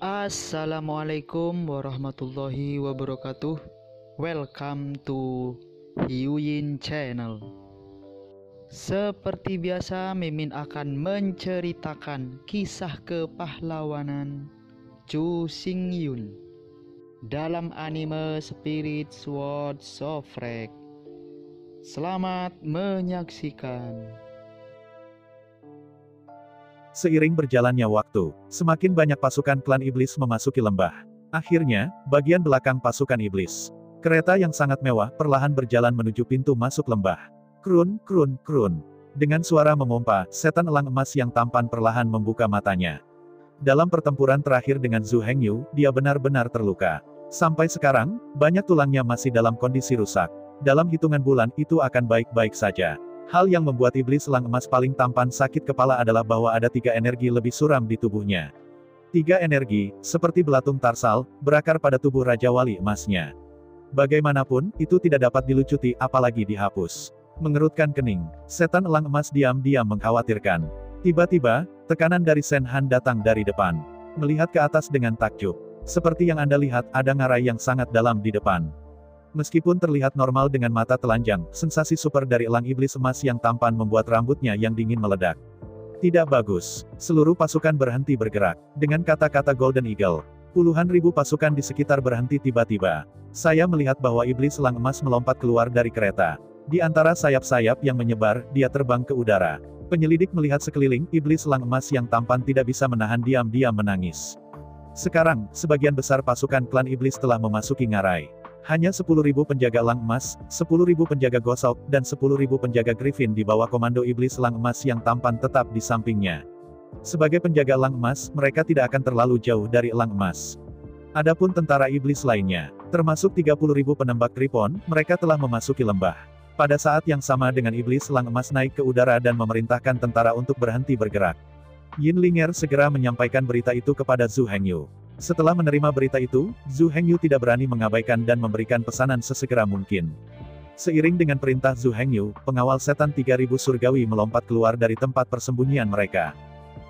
Assalamualaikum warahmatullahi wabarakatuh. Welcome to Hyuyin Channel. Seperti biasa, Mimin akan menceritakan kisah kepahlawanan Chu Xingyun dalam anime Spirit Sword Sofrek. Selamat menyaksikan. Seiring berjalannya waktu, semakin banyak pasukan klan iblis memasuki lembah. Akhirnya, bagian belakang pasukan iblis. Kereta yang sangat mewah perlahan berjalan menuju pintu masuk lembah. Krun, krun, krun. Dengan suara memompa, setan elang emas yang tampan perlahan membuka matanya. Dalam pertempuran terakhir dengan Zhu Hengyu, dia benar-benar terluka. Sampai sekarang, banyak tulangnya masih dalam kondisi rusak. Dalam hitungan bulan itu akan baik-baik saja. Hal yang membuat iblis elang emas paling tampan sakit kepala adalah bahwa ada 3 energi lebih suram di tubuhnya. 3 energi, seperti belatung tarsal, berakar pada tubuh Raja Wali emasnya. Bagaimanapun, itu tidak dapat dilucuti, apalagi dihapus. Mengerutkan kening, setan elang emas diam-diam mengkhawatirkan. Tiba-tiba, tekanan dari Shen Han datang dari depan. Melihat ke atas dengan takjub. Seperti yang Anda lihat, ada ngarai yang sangat dalam di depan. Meskipun terlihat normal dengan mata telanjang, sensasi super dari elang iblis emas yang tampan membuat rambutnya yang dingin meledak. Tidak bagus. Seluruh pasukan berhenti bergerak. Dengan kata-kata Golden Eagle, puluhan ribu pasukan di sekitar berhenti tiba-tiba. Saya melihat bahwa iblis elang emas melompat keluar dari kereta. Di antara sayap-sayap yang menyebar, dia terbang ke udara. Penyelidik melihat sekeliling, iblis elang emas yang tampan tidak bisa menahan diam-diam menangis. Sekarang, sebagian besar pasukan klan iblis telah memasuki ngarai. Hanya 10.000 penjaga elang emas, 10.000 penjaga gosok, dan 10.000 penjaga griffin di bawah komando iblis elang emas yang tampan tetap di sampingnya. Sebagai penjaga elang emas, mereka tidak akan terlalu jauh dari elang emas. Adapun tentara iblis lainnya, termasuk 30.000 penembak Ripon, mereka telah memasuki lembah. Pada saat yang sama dengan iblis elang emas naik ke udara dan memerintahkan tentara untuk berhenti bergerak. Yin Linger segera menyampaikan berita itu kepada Zhu Hengyu. Setelah menerima berita itu, Zhu Hengyu tidak berani mengabaikan dan memberikan pesanan sesegera mungkin. Seiring dengan perintah Zhu Hengyu, pengawal setan 3.000 surgawi melompat keluar dari tempat persembunyian mereka.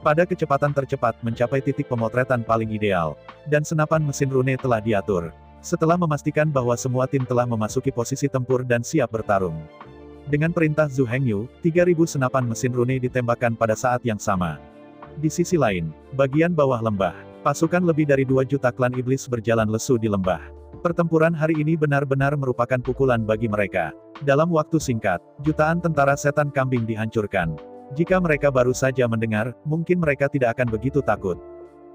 Pada kecepatan tercepat mencapai titik pemotretan paling ideal, dan senapan mesin rune telah diatur. Setelah memastikan bahwa semua tim telah memasuki posisi tempur dan siap bertarung. Dengan perintah Zhu Hengyu, 3.000 senapan mesin rune ditembakkan pada saat yang sama. Di sisi lain, bagian bawah lembah, pasukan lebih dari 2 juta klan iblis berjalan lesu di lembah. Pertempuran hari ini benar-benar merupakan pukulan bagi mereka. Dalam waktu singkat, jutaan tentara setan kambing dihancurkan. Jika mereka baru saja mendengar, mungkin mereka tidak akan begitu takut.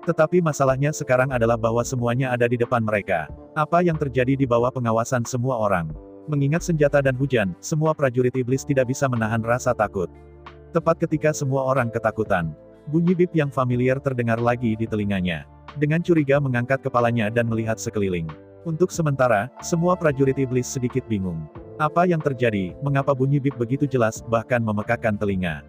Tetapi masalahnya sekarang adalah bahwa semuanya ada di depan mereka. Apa yang terjadi di bawah pengawasan semua orang? Mengingat senjata dan hujan, semua prajurit iblis tidak bisa menahan rasa takut. Tepat ketika semua orang ketakutan, bunyi bip yang familiar terdengar lagi di telinganya. Dengan curiga mengangkat kepalanya dan melihat sekeliling. Untuk sementara, semua prajurit iblis sedikit bingung. Apa yang terjadi, mengapa bunyi bip begitu jelas, bahkan memekakkan telinga.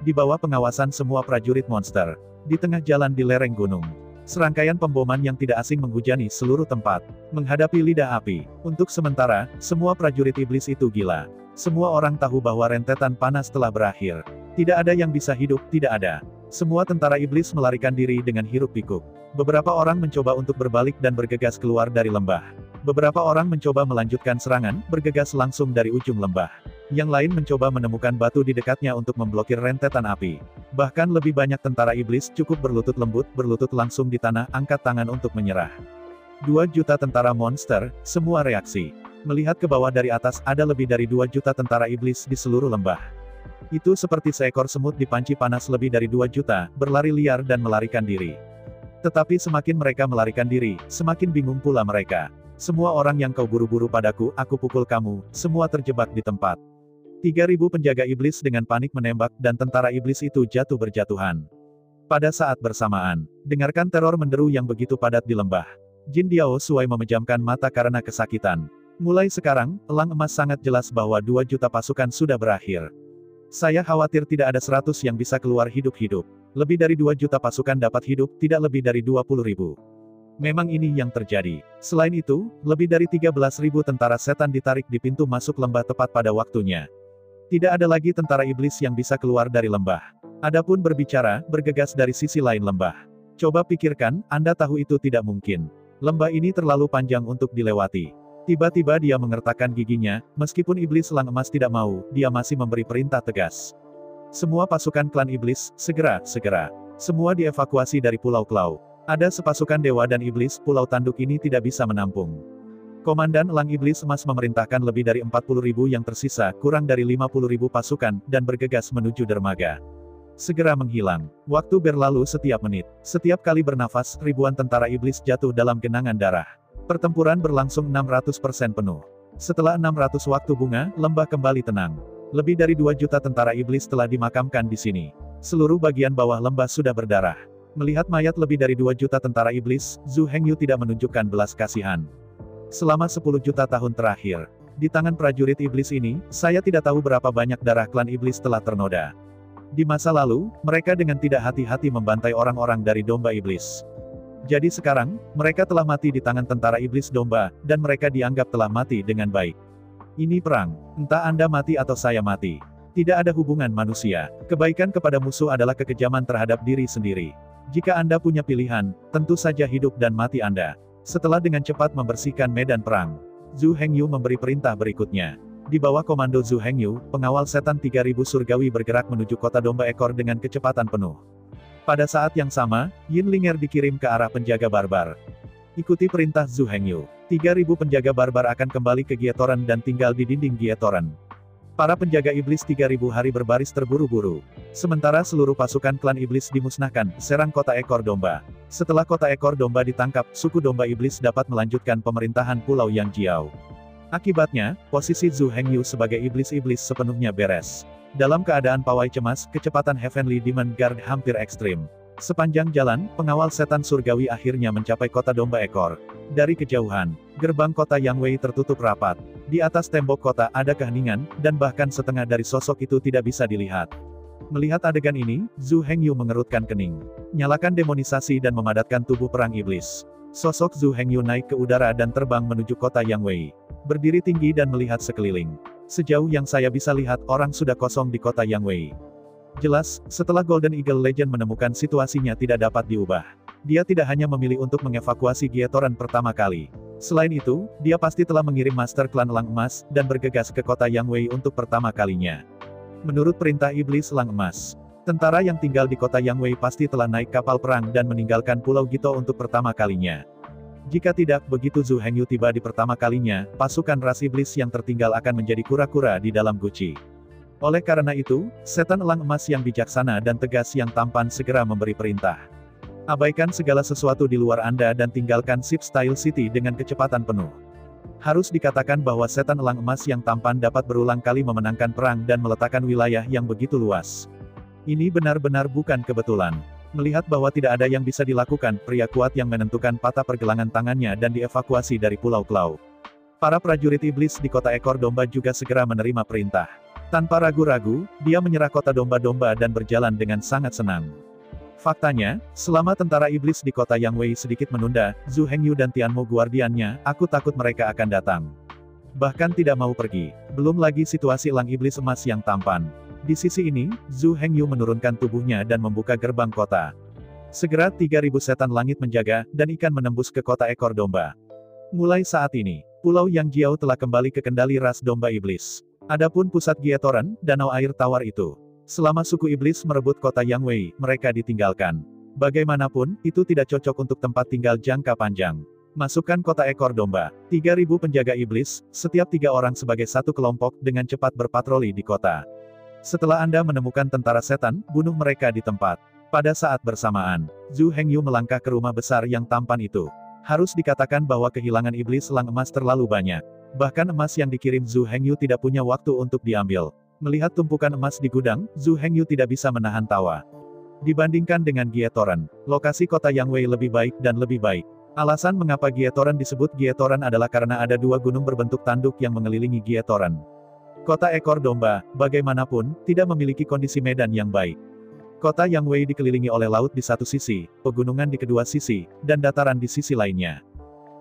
Di bawah pengawasan semua prajurit monster, di tengah jalan di lereng gunung, serangkaian pemboman yang tidak asing menghujani seluruh tempat. Menghadapi lidah api, untuk sementara, semua prajurit iblis itu gila. Semua orang tahu bahwa rentetan panas telah berakhir. Tidak ada yang bisa hidup, tidak ada. Semua tentara iblis melarikan diri dengan hiruk-pikuk. Beberapa orang mencoba untuk berbalik dan bergegas keluar dari lembah. Beberapa orang mencoba melanjutkan serangan, bergegas langsung dari ujung lembah. Yang lain mencoba menemukan batu di dekatnya untuk memblokir rentetan api. Bahkan lebih banyak tentara iblis cukup berlutut lembut, berlutut langsung di tanah, angkat tangan untuk menyerah. 2 juta tentara monster, semua reaksi. Melihat ke bawah dari atas, ada lebih dari 2 juta tentara iblis di seluruh lembah. Itu seperti seekor semut di panci panas lebih dari 2 juta, berlari liar dan melarikan diri. Tetapi semakin mereka melarikan diri, semakin bingung pula mereka. Semua orang yang kau buru-buru padaku, aku pukul kamu, semua terjebak di tempat. 3.000 penjaga iblis dengan panik menembak dan tentara iblis itu jatuh berjatuhan. Pada saat bersamaan, dengarkan teror menderu yang begitu padat di lembah. Jin Diao Suai memejamkan mata karena kesakitan. Mulai sekarang, elang emas sangat jelas bahwa 2 juta pasukan sudah berakhir. Saya khawatir tidak ada 100 yang bisa keluar hidup-hidup. Lebih dari 2 juta pasukan dapat hidup, tidak lebih dari 20.000. Memang ini yang terjadi. Selain itu, lebih dari 13.000 tentara setan ditarik di pintu masuk lembah tepat pada waktunya. Tidak ada lagi tentara iblis yang bisa keluar dari lembah. Adapun berbicara, bergegas dari sisi lain lembah. Coba pikirkan, Anda tahu itu tidak mungkin. Lembah ini terlalu panjang untuk dilewati. Tiba-tiba dia mengertakkan giginya, meskipun iblis elang emas tidak mau, dia masih memberi perintah tegas. Semua pasukan klan iblis, segera. Semua dievakuasi dari Pulau Klau. Ada sepasukan dewa dan iblis, pulau tanduk ini tidak bisa menampung. Komandan elang iblis emas memerintahkan lebih dari 40.000 yang tersisa, kurang dari 50.000 pasukan, dan bergegas menuju dermaga. Segera menghilang. Waktu berlalu setiap menit. Setiap kali bernafas, ribuan tentara iblis jatuh dalam genangan darah. Pertempuran berlangsung 600% penuh. Setelah 600 waktu bunga, lembah kembali tenang. Lebih dari 2 juta tentara iblis telah dimakamkan di sini. Seluruh bagian bawah lembah sudah berdarah. Melihat mayat lebih dari 2 juta tentara iblis, Zhu Hengyu tidak menunjukkan belas kasihan. Selama 10 juta tahun terakhir, di tangan prajurit iblis ini, saya tidak tahu berapa banyak darah klan iblis telah ternoda. Di masa lalu, mereka dengan tidak hati-hati membantai orang-orang dari domba iblis. Jadi sekarang, mereka telah mati di tangan tentara iblis domba, dan mereka dianggap telah mati dengan baik. Ini perang. Entah Anda mati atau saya mati. Tidak ada hubungan manusia. Kebaikan kepada musuh adalah kekejaman terhadap diri sendiri. Jika Anda punya pilihan, tentu saja hidup dan mati Anda. Setelah dengan cepat membersihkan medan perang, Zhu Hengyu memberi perintah berikutnya. Di bawah komando Zhu Hengyu, pengawal setan 3000 surgawi bergerak menuju kota domba ekor dengan kecepatan penuh. Pada saat yang sama, Yin Linger dikirim ke arah penjaga barbar. Ikuti perintah Zhu Hengyu. 3000 penjaga barbar akan kembali ke Gietoran dan tinggal di dinding Gietoran. Para penjaga iblis 3000 hari berbaris terburu-buru. Sementara seluruh pasukan klan iblis dimusnahkan, serang kota ekor domba. Setelah kota ekor domba ditangkap, suku domba iblis dapat melanjutkan pemerintahan Pulau Yang Jiao. Akibatnya, posisi Zhu Hengyu sebagai iblis-iblis sepenuhnya beres. Dalam keadaan pawai cemas, kecepatan Heavenly Demon Guard hampir ekstrim. Sepanjang jalan, pengawal setan surgawi akhirnya mencapai kota domba ekor. Dari kejauhan, gerbang kota Yang Wei tertutup rapat. Di atas tembok kota ada keheningan, dan bahkan setengah dari sosok itu tidak bisa dilihat. Melihat adegan ini, Zhu Hengyu mengerutkan kening. Nyalakan demonisasi dan memadatkan tubuh perang iblis. Sosok Zhu Hengyu naik ke udara dan terbang menuju kota Yang Wei. Berdiri tinggi dan melihat sekeliling. Sejauh yang saya bisa lihat, orang sudah kosong di kota Yang Wei. Jelas, setelah Golden Eagle Legend menemukan situasinya tidak dapat diubah. Dia tidak hanya memilih untuk mengevakuasi Gietoran pertama kali. Selain itu, dia pasti telah mengirim Master Klan Elang Emas, dan bergegas ke kota Yang Wei untuk pertama kalinya. Menurut perintah Iblis Elang Emas, tentara yang tinggal di kota Yang Wei pasti telah naik kapal perang dan meninggalkan Pulau Gito untuk pertama kalinya. Jika tidak, begitu Zhu Hengyu tiba di pertama kalinya, pasukan ras iblis yang tertinggal akan menjadi kura-kura di dalam guci. Oleh karena itu, setan elang emas yang bijaksana dan tegas yang tampan segera memberi perintah. Abaikan segala sesuatu di luar Anda dan tinggalkan Ship Style City dengan kecepatan penuh. Harus dikatakan bahwa setan elang emas yang tampan dapat berulang kali memenangkan perang dan meletakkan wilayah yang begitu luas. Ini benar-benar bukan kebetulan. Melihat bahwa tidak ada yang bisa dilakukan, pria kuat yang menentukan patah pergelangan tangannya dan dievakuasi dari Pulau Klau. Para prajurit iblis di kota ekor domba juga segera menerima perintah. Tanpa ragu-ragu, dia menyerah kota domba-domba dan berjalan dengan sangat senang. Faktanya, selama tentara iblis di kota Yang Wei sedikit menunda, Zhu Hengyu dan Tianmo guardiannya, aku takut mereka akan datang. Bahkan tidak mau pergi. Belum lagi situasi elang iblis emas yang tampan. Di sisi ini, Zhu Hengyu menurunkan tubuhnya dan membuka gerbang kota. Segera 3000 setan langit menjaga, dan ikan menembus ke kota ekor domba. Mulai saat ini, Pulau Yang Jiao telah kembali ke kendali ras domba iblis. Adapun pusat Gietoran, danau air tawar itu. Selama suku iblis merebut kota Yang Wei, mereka ditinggalkan. Bagaimanapun, itu tidak cocok untuk tempat tinggal jangka panjang. Masukkan kota ekor domba. 3000 penjaga iblis, setiap 3 orang sebagai satu kelompok, dengan cepat berpatroli di kota. Setelah Anda menemukan tentara setan, bunuh mereka di tempat. Pada saat bersamaan, Zhu Hengyu melangkah ke rumah besar yang tampan itu. Harus dikatakan bahwa kehilangan iblis elang emas terlalu banyak. Bahkan emas yang dikirim Zhu Hengyu tidak punya waktu untuk diambil. Melihat tumpukan emas di gudang, Zhu Hengyu tidak bisa menahan tawa. Dibandingkan dengan Gietoran, lokasi kota Yang Wei lebih baik dan lebih baik. Alasan mengapa Gietoran disebut Gietoran adalah karena ada 2 gunung berbentuk tanduk yang mengelilingi Gietoran. Kota ekor domba, bagaimanapun, tidak memiliki kondisi medan yang baik. Kota Yang Wei dikelilingi oleh laut di satu sisi, pegunungan di kedua sisi, dan dataran di sisi lainnya.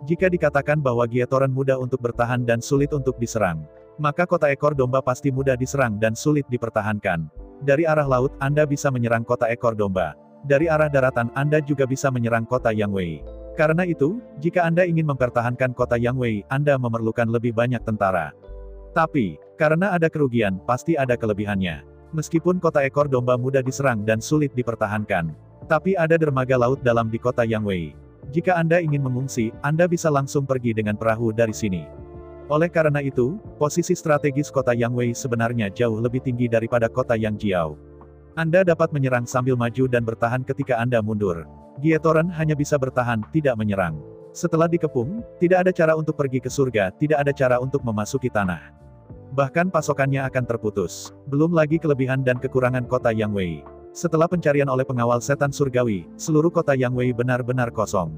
Jika dikatakan bahwa Gietoran mudah untuk bertahan dan sulit untuk diserang, maka kota ekor domba pasti mudah diserang dan sulit dipertahankan. Dari arah laut, Anda bisa menyerang kota ekor domba. dari arah daratan Anda juga bisa menyerang kota Yangwei. Karena itu, jika Anda ingin mempertahankan kota Yangwei, Anda memerlukan lebih banyak tentara. Tapi, karena ada kerugian, pasti ada kelebihannya. Meskipun kota ekor domba mudah diserang dan sulit dipertahankan, tapi ada dermaga laut dalam di kota Yangwei. Jika Anda ingin mengungsi, Anda bisa langsung pergi dengan perahu dari sini. Oleh karena itu, posisi strategis kota Yangwei sebenarnya jauh lebih tinggi daripada kota Yangjiao. Anda dapat menyerang sambil maju dan bertahan ketika Anda mundur. Gietoran hanya bisa bertahan, tidak menyerang. Setelah dikepung, tidak ada cara untuk pergi ke surga, tidak ada cara untuk memasuki tanah. Bahkan pasokannya akan terputus. Belum lagi kelebihan dan kekurangan kota Yangwei. Setelah pencarian oleh pengawal setan surgawi, seluruh kota Yangwei benar-benar kosong.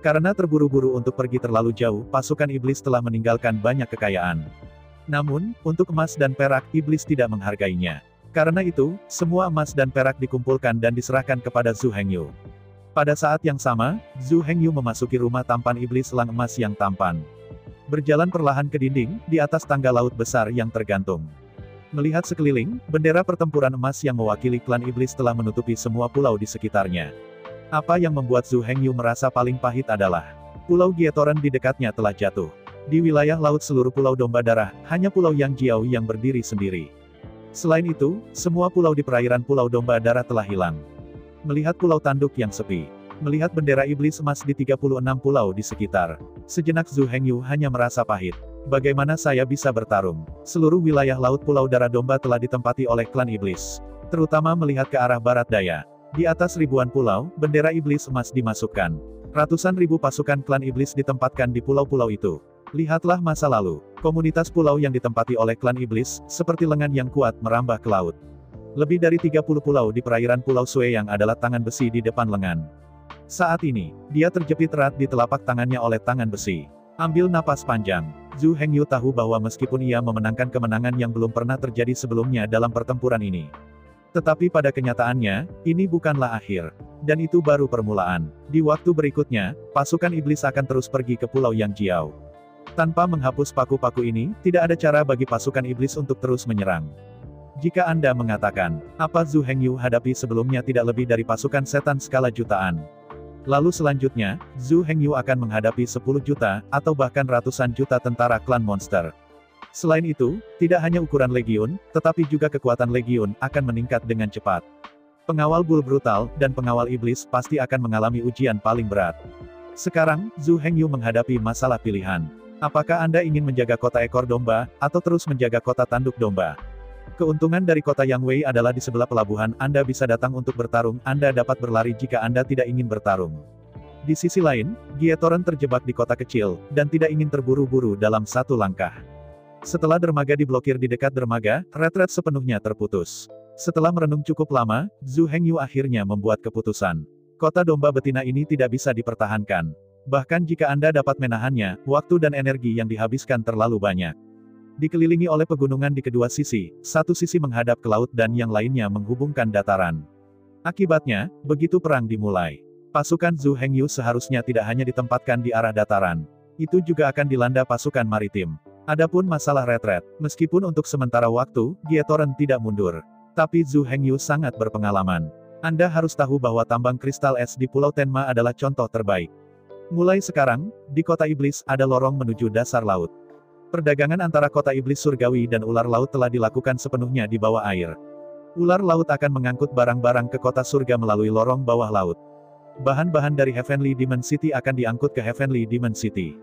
Karena terburu-buru untuk pergi terlalu jauh, pasukan iblis telah meninggalkan banyak kekayaan. Namun, untuk emas dan perak, iblis tidak menghargainya. Karena itu, semua emas dan perak dikumpulkan dan diserahkan kepada Zhu Hengyu. Pada saat yang sama, Zhu Hengyu memasuki rumah tampan iblis elang emas yang tampan. Berjalan perlahan ke dinding, di atas tangga laut besar yang tergantung. Melihat sekeliling, bendera pertempuran emas yang mewakili klan iblis telah menutupi semua pulau di sekitarnya. Apa yang membuat Zhu Hengyu merasa paling pahit adalah, Pulau Gietoran di dekatnya telah jatuh. Di wilayah laut seluruh pulau domba darah, hanya pulau Yangjiao yang berdiri sendiri. Selain itu, semua pulau di perairan pulau domba darah telah hilang. Melihat pulau tanduk yang sepi, melihat bendera iblis emas di 36 pulau di sekitar, sejenak Zhu Hengyu hanya merasa pahit. Bagaimana saya bisa bertarung? Seluruh wilayah laut pulau darah domba telah ditempati oleh klan iblis. Terutama melihat ke arah barat daya. Di atas ribuan pulau, bendera iblis emas dimasukkan. Ratusan ribu pasukan klan iblis ditempatkan di pulau-pulau itu. Lihatlah masa lalu. Komunitas pulau yang ditempati oleh klan iblis, seperti lengan yang kuat merambah ke laut. Lebih dari 30 pulau di perairan Pulau Sue yang adalah tangan besi di depan lengan. Saat ini, dia terjepit erat di telapak tangannya oleh tangan besi. Ambil napas panjang. Zhu Hengyu tahu bahwa meskipun ia memenangkan kemenangan yang belum pernah terjadi sebelumnya dalam pertempuran ini. Tetapi pada kenyataannya, ini bukanlah akhir. Dan itu baru permulaan. Di waktu berikutnya, pasukan iblis akan terus pergi ke Pulau Yangjiao. Tanpa menghapus paku-paku ini, tidak ada cara bagi pasukan iblis untuk terus menyerang. Jika Anda mengatakan, apa Zhu Hengyu hadapi sebelumnya tidak lebih dari pasukan setan skala jutaan. Lalu selanjutnya, Zhu Hengyu akan menghadapi 10 juta, atau bahkan ratusan juta tentara klan monster. Selain itu, tidak hanya ukuran legiun, tetapi juga kekuatan legiun akan meningkat dengan cepat. Pengawal Bull Brutal, dan pengawal iblis pasti akan mengalami ujian paling berat. Sekarang, Zhu Hengyu menghadapi masalah pilihan. Apakah Anda ingin menjaga kota ekor domba, atau terus menjaga kota tanduk domba? Keuntungan dari kota Yangwei adalah di sebelah pelabuhan, Anda bisa datang untuk bertarung, Anda dapat berlari jika Anda tidak ingin bertarung. Di sisi lain, Gietoran terjebak di kota kecil, dan tidak ingin terburu-buru dalam satu langkah. Setelah dermaga diblokir di dekat dermaga, retret sepenuhnya terputus. Setelah merenung cukup lama, Zhu Hengyu akhirnya membuat keputusan. Kota domba betina ini tidak bisa dipertahankan. Bahkan jika Anda dapat menahannya, waktu dan energi yang dihabiskan terlalu banyak. Dikelilingi oleh pegunungan di kedua sisi, satu sisi menghadap ke laut dan yang lainnya menghubungkan dataran. Akibatnya, begitu perang dimulai, pasukan Zhu Hengyu seharusnya tidak hanya ditempatkan di arah dataran. Itu juga akan dilanda pasukan maritim. Adapun masalah retret, meskipun untuk sementara waktu, Gietoran tidak mundur. Tapi Zhu Hengyu sangat berpengalaman. Anda harus tahu bahwa tambang kristal es di Pulau Tenma adalah contoh terbaik. Mulai sekarang, di kota iblis ada lorong menuju dasar laut. Perdagangan antara kota iblis surgawi dan ular laut telah dilakukan sepenuhnya di bawah air. Ular laut akan mengangkut barang-barang ke kota surga melalui lorong bawah laut. Bahan-bahan dari Heavenly Demon City akan diangkut ke Heavenly Demon City.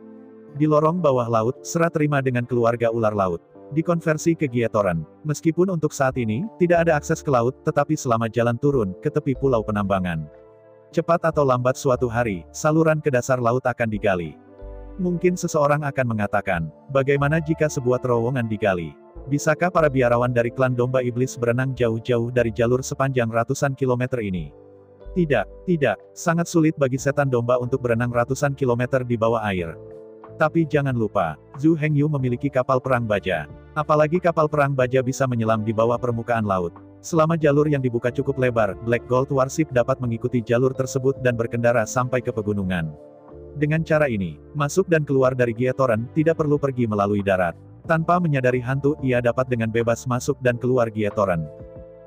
Di lorong bawah laut, serah terima dengan keluarga ular laut. Dikonversi ke Gietoran. Meskipun untuk saat ini, tidak ada akses ke laut, tetapi selama jalan turun, ke tepi pulau penambangan. Cepat atau lambat suatu hari, saluran ke dasar laut akan digali. Mungkin seseorang akan mengatakan, bagaimana jika sebuah terowongan digali? Bisakah para biarawan dari klan domba iblis berenang jauh-jauh dari jalur sepanjang ratusan kilometer ini? Tidak, sangat sulit bagi setan domba untuk berenang ratusan kilometer di bawah air. Tapi jangan lupa, Zhu Hengyu memiliki kapal perang baja. Apalagi kapal perang baja bisa menyelam di bawah permukaan laut. Selama jalur yang dibuka cukup lebar, Black Gold Warship dapat mengikuti jalur tersebut dan berkendara sampai ke pegunungan. Dengan cara ini, masuk dan keluar dari Gietoran tidak perlu pergi melalui darat. Tanpa menyadari hantu, ia dapat dengan bebas masuk dan keluar Gietoran.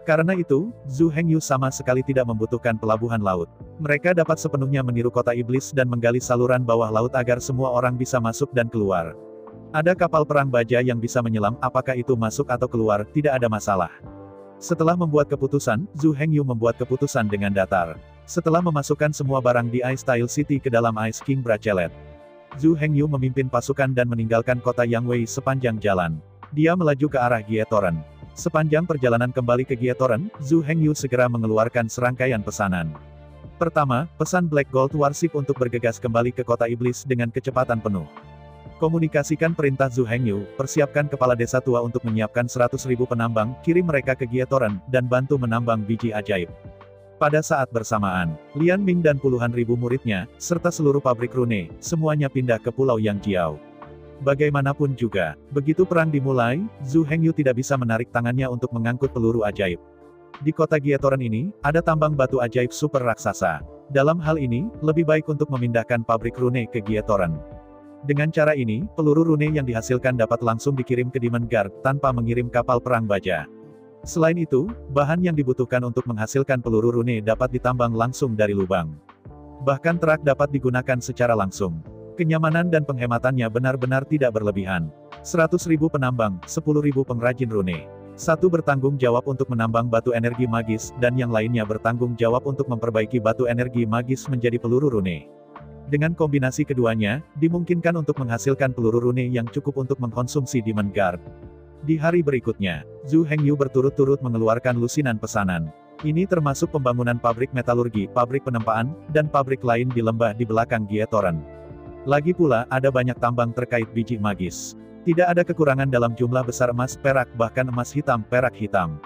Karena itu, Zhu Hengyu sama sekali tidak membutuhkan pelabuhan laut. Mereka dapat sepenuhnya meniru kota iblis dan menggali saluran bawah laut agar semua orang bisa masuk dan keluar. Ada kapal perang baja yang bisa menyelam, apakah itu masuk atau keluar, tidak ada masalah. Setelah membuat keputusan, Zhu Hengyu membuat keputusan dengan datar. Setelah memasukkan semua barang di Ice Tile City ke dalam Ice King Bracelet, Zhu Hengyu memimpin pasukan dan meninggalkan kota Yangwei sepanjang jalan. Dia melaju ke arah Gietoren. Sepanjang perjalanan kembali ke Gietoren, Zhu Hengyu segera mengeluarkan serangkaian pesanan. Pertama, pesan Black Gold Warship untuk bergegas kembali ke kota iblis dengan kecepatan penuh. Komunikasikan perintah Zhu Hengyu, persiapkan kepala desa tua untuk menyiapkan 100.000 penambang, kirim mereka ke Gietoren, dan bantu menambang biji ajaib. Pada saat bersamaan, Lian Ming dan puluhan ribu muridnya, serta seluruh pabrik rune, semuanya pindah ke Pulau Yangjiao. Bagaimanapun juga, begitu perang dimulai, Zhu Hengyu tidak bisa menarik tangannya untuk mengangkut peluru ajaib. Di kota Gietoren ini, ada tambang batu ajaib super raksasa. Dalam hal ini, lebih baik untuk memindahkan pabrik rune ke Gietoren. Dengan cara ini, peluru rune yang dihasilkan dapat langsung dikirim ke Demon Guard, tanpa mengirim kapal perang baja. Selain itu, bahan yang dibutuhkan untuk menghasilkan peluru rune dapat ditambang langsung dari lubang. Bahkan truk dapat digunakan secara langsung. Kenyamanan dan penghematannya benar-benar tidak berlebihan. 100.000 penambang, 10.000 pengrajin rune. Satu bertanggung jawab untuk menambang batu energi magis, dan yang lainnya bertanggung jawab untuk memperbaiki batu energi magis menjadi peluru rune. Dengan kombinasi keduanya, dimungkinkan untuk menghasilkan peluru rune yang cukup untuk mengkonsumsi Demon Guard. Di hari berikutnya, Zhu Hengyu berturut-turut mengeluarkan lusinan pesanan. Ini termasuk pembangunan pabrik metalurgi, pabrik penempaan, dan pabrik lain di lembah di belakang Gietoren. Lagi pula, ada banyak tambang terkait biji magis. Tidak ada kekurangan dalam jumlah besar emas, perak, bahkan emas hitam, perak hitam.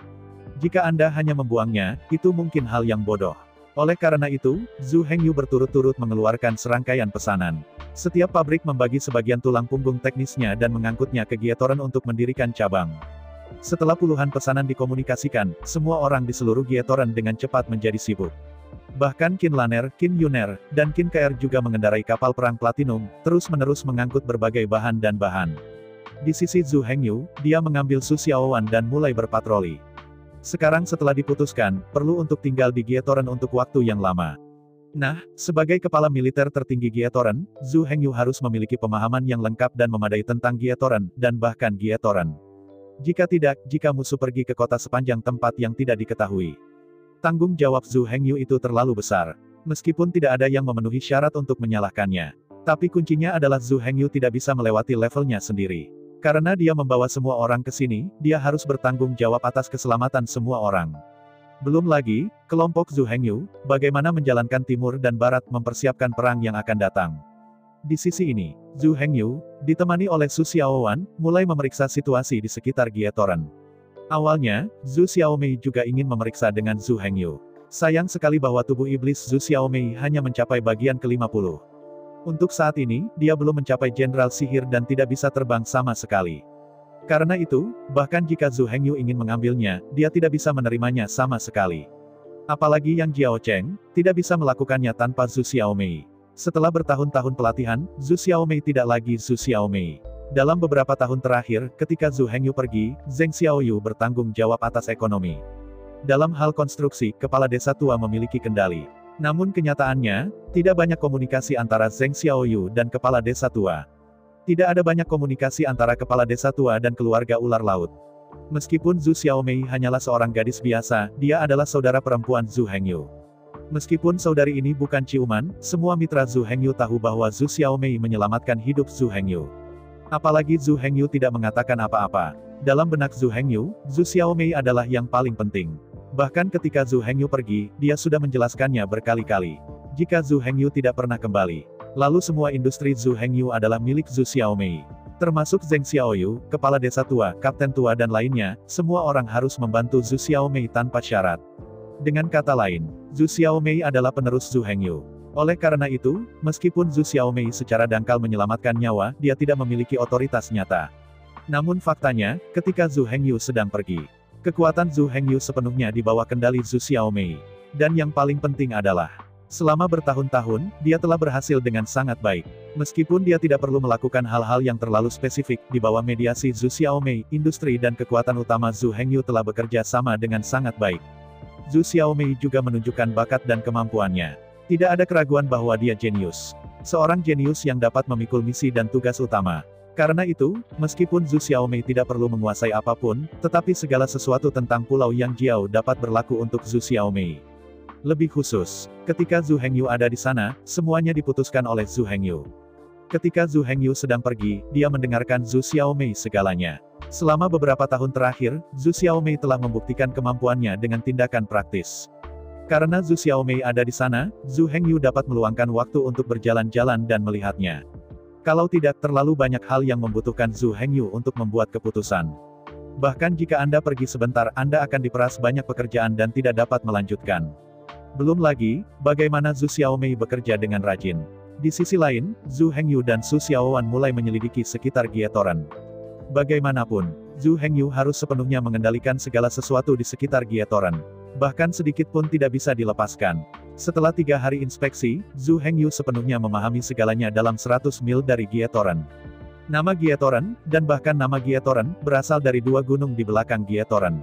Jika Anda hanya membuangnya, itu mungkin hal yang bodoh. Oleh karena itu, Zhu Hengyu berturut-turut mengeluarkan serangkaian pesanan. Setiap pabrik membagi sebagian tulang punggung teknisnya dan mengangkutnya ke Gietoren untuk mendirikan cabang. Setelah puluhan pesanan dikomunikasikan, semua orang di seluruh Gietoren dengan cepat menjadi sibuk. Bahkan Qin Laner, Qin Yuner, dan Qin KR juga mengendarai kapal perang platinum, terus-menerus mengangkut berbagai bahan dan bahan. Di sisi Zhu Hengyu, dia mengambil Su Xiaowan dan mulai berpatroli. Sekarang setelah diputuskan, perlu untuk tinggal di Gietoren untuk waktu yang lama. Nah, sebagai kepala militer tertinggi Gietoren, Zhu Hengyu harus memiliki pemahaman yang lengkap dan memadai tentang Gietoren, dan bahkan Gietoren. Jika tidak, jika musuh pergi ke kota sepanjang tempat yang tidak diketahui. Tanggung jawab Zhu Hengyu itu terlalu besar. Meskipun tidak ada yang memenuhi syarat untuk menyalahkannya. Tapi kuncinya adalah Zhu Hengyu tidak bisa melewati levelnya sendiri. Karena dia membawa semua orang ke sini, dia harus bertanggung jawab atas keselamatan semua orang. Belum lagi, kelompok Zhu Hengyu, bagaimana menjalankan timur dan barat mempersiapkan perang yang akan datang. Di sisi ini, Zhu Hengyu, ditemani oleh Su Xiaowan, mulai memeriksa situasi di sekitar Gietoren. Awalnya, Zhu Xiaomei juga ingin memeriksa dengan Zhu Hengyu. Sayang sekali bahwa tubuh iblis Zhu Xiaomei hanya mencapai bagian ke-50. Untuk saat ini, dia belum mencapai jenderal sihir dan tidak bisa terbang sama sekali. Karena itu, bahkan jika Zhu Hengyu ingin mengambilnya, dia tidak bisa menerimanya sama sekali. Apalagi Yang Jiao Cheng, tidak bisa melakukannya tanpa Zhu Xiaomei. Setelah bertahun-tahun pelatihan, Zhu Xiaomei tidak lagi Zhu Xiaomei. Dalam beberapa tahun terakhir, ketika Zhu Hengyu pergi, Zheng Xiaoyu bertanggung jawab atas ekonomi. Dalam hal konstruksi, kepala desa tua memiliki kendali. Namun kenyataannya, tidak banyak komunikasi antara Zheng Xiaoyu dan kepala desa tua. Tidak ada banyak komunikasi antara kepala desa tua dan keluarga ular laut. Meskipun Zhu Xiaomei hanyalah seorang gadis biasa, dia adalah saudara perempuan Zhu Hengyu. Meskipun saudari ini bukan ciuman, semua mitra Zhu Hengyu tahu bahwa Zhu Xiaomei menyelamatkan hidup Zhu Hengyu. Apalagi Zhu Hengyu tidak mengatakan apa-apa. Dalam benak Zhu Hengyu, Zhu Xiaomei adalah yang paling penting. Bahkan ketika Zhu Hengyu pergi, dia sudah menjelaskannya berkali-kali. Jika Zhu Hengyu tidak pernah kembali, lalu semua industri Zhu Hengyu adalah milik Zhu Xiaomei. Termasuk Zheng Xiaoyu, kepala desa tua, kapten tua dan lainnya, semua orang harus membantu Zhu Xiaomei tanpa syarat. Dengan kata lain, Zhu Xiaomei adalah penerus Zhu Hengyu. Oleh karena itu, meskipun Zhu Xiaomei secara dangkal menyelamatkan nyawa, dia tidak memiliki otoritas nyata. Namun faktanya, ketika Zhu Hengyu sedang pergi, kekuatan Zhu Hengyu sepenuhnya di bawah kendali Zhu Xiaomei. Dan yang paling penting adalah, selama bertahun-tahun, dia telah berhasil dengan sangat baik. Meskipun dia tidak perlu melakukan hal-hal yang terlalu spesifik, di bawah mediasi Zhu Xiaomei, industri dan kekuatan utama Zhu Hengyu telah bekerja sama dengan sangat baik. Zhu Xiaomei juga menunjukkan bakat dan kemampuannya. Tidak ada keraguan bahwa dia jenius. Seorang jenius yang dapat memikul misi dan tugas utama. Karena itu, meskipun Zhu Xiaomei tidak perlu menguasai apapun, tetapi segala sesuatu tentang Pulau Yang Jiao dapat berlaku untuk Zhu Xiaomei. Lebih khusus, ketika Zhu Hengyu ada di sana, semuanya diputuskan oleh Zhu Hengyu. Ketika Zhu Hengyu sedang pergi, dia mendengarkan Zhu Xiaomei segalanya. Selama beberapa tahun terakhir, Zhu Xiaomei telah membuktikan kemampuannya dengan tindakan praktis. Karena Zhu Xiaomei ada di sana, Zhu Hengyu dapat meluangkan waktu untuk berjalan-jalan dan melihatnya. Kalau tidak, terlalu banyak hal yang membutuhkan Zhu Hengyu untuk membuat keputusan. Bahkan jika Anda pergi sebentar, Anda akan diperas banyak pekerjaan dan tidak dapat melanjutkan. Belum lagi, bagaimana Zhu Xiaomei bekerja dengan rajin. Di sisi lain, Zhu Hengyu dan Su Xiaowan mulai menyelidiki sekitar Gietoran. Bagaimanapun, Zhu Hengyu harus sepenuhnya mengendalikan segala sesuatu di sekitar Gietoran. Bahkan sedikit pun tidak bisa dilepaskan. Setelah 3 hari inspeksi, Zhu Hengyu sepenuhnya memahami segalanya dalam 100 mil dari Gietoran. Nama Gietoran, dan bahkan nama Gietoran, berasal dari 2 gunung di belakang Gietoran.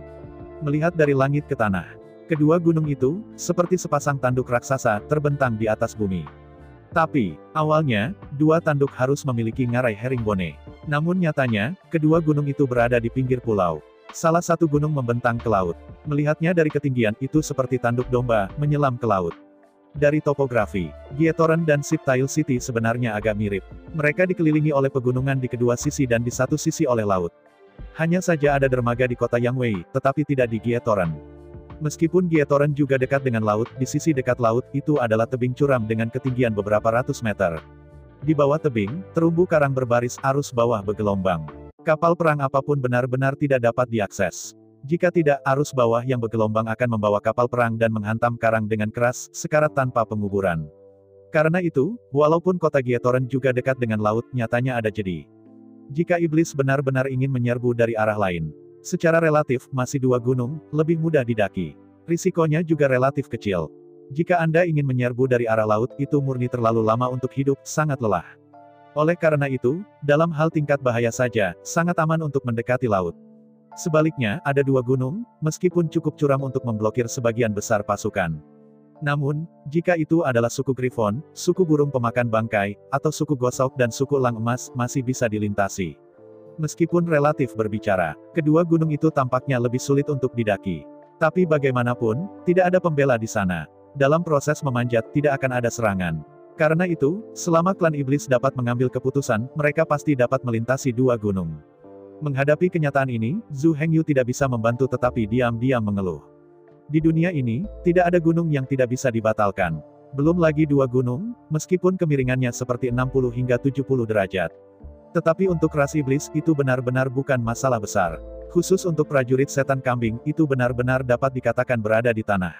Melihat dari langit ke tanah, kedua gunung itu, seperti sepasang tanduk raksasa, terbentang di atas bumi. Tapi, awalnya, 2 tanduk harus memiliki ngarai herringbone. Namun nyatanya, kedua gunung itu berada di pinggir pulau. Salah satu gunung membentang ke laut. Melihatnya dari ketinggian, itu seperti tanduk domba, menyelam ke laut. Dari topografi, Gietoran dan Siptile City sebenarnya agak mirip. Mereka dikelilingi oleh pegunungan di kedua sisi dan di satu sisi oleh laut. Hanya saja ada dermaga di kota Yangwei, tetapi tidak di Gietoran. Meskipun Gietoran juga dekat dengan laut, di sisi dekat laut, itu adalah tebing curam dengan ketinggian beberapa ratus meter. Di bawah tebing, terumbu karang berbaris, arus bawah bergelombang. Kapal perang apapun benar-benar tidak dapat diakses. Jika tidak, arus bawah yang bergelombang akan membawa kapal perang dan menghantam karang dengan keras, sekarat tanpa penguburan. Karena itu, walaupun kota Gietoran juga dekat dengan laut, nyatanya ada jedi. Jika iblis benar-benar ingin menyerbu dari arah lain, secara relatif, masih 2 gunung, lebih mudah didaki. Risikonya juga relatif kecil. Jika Anda ingin menyerbu dari arah laut, itu murni terlalu lama untuk hidup, sangat lelah. Oleh karena itu, dalam hal tingkat bahaya saja, sangat aman untuk mendekati laut. Sebaliknya, ada 2 gunung, meskipun cukup curam untuk memblokir sebagian besar pasukan. Namun, jika itu adalah suku Griffon, suku burung pemakan bangkai, atau suku Gosok dan suku Elang Emas, masih bisa dilintasi. Meskipun relatif berbicara, kedua gunung itu tampaknya lebih sulit untuk didaki. Tapi bagaimanapun, tidak ada pembela di sana. Dalam proses memanjat, tidak akan ada serangan. Karena itu, selama klan iblis dapat mengambil keputusan, mereka pasti dapat melintasi 2 gunung. Menghadapi kenyataan ini, Zhu Hengyu tidak bisa membantu tetapi diam-diam mengeluh. Di dunia ini, tidak ada gunung yang tidak bisa dibatalkan. Belum lagi 2 gunung, meskipun kemiringannya seperti 60 hingga 70 derajat. Tetapi untuk ras iblis, itu benar-benar bukan masalah besar. Khusus untuk prajurit setan kambing, itu benar-benar dapat dikatakan berada di tanah.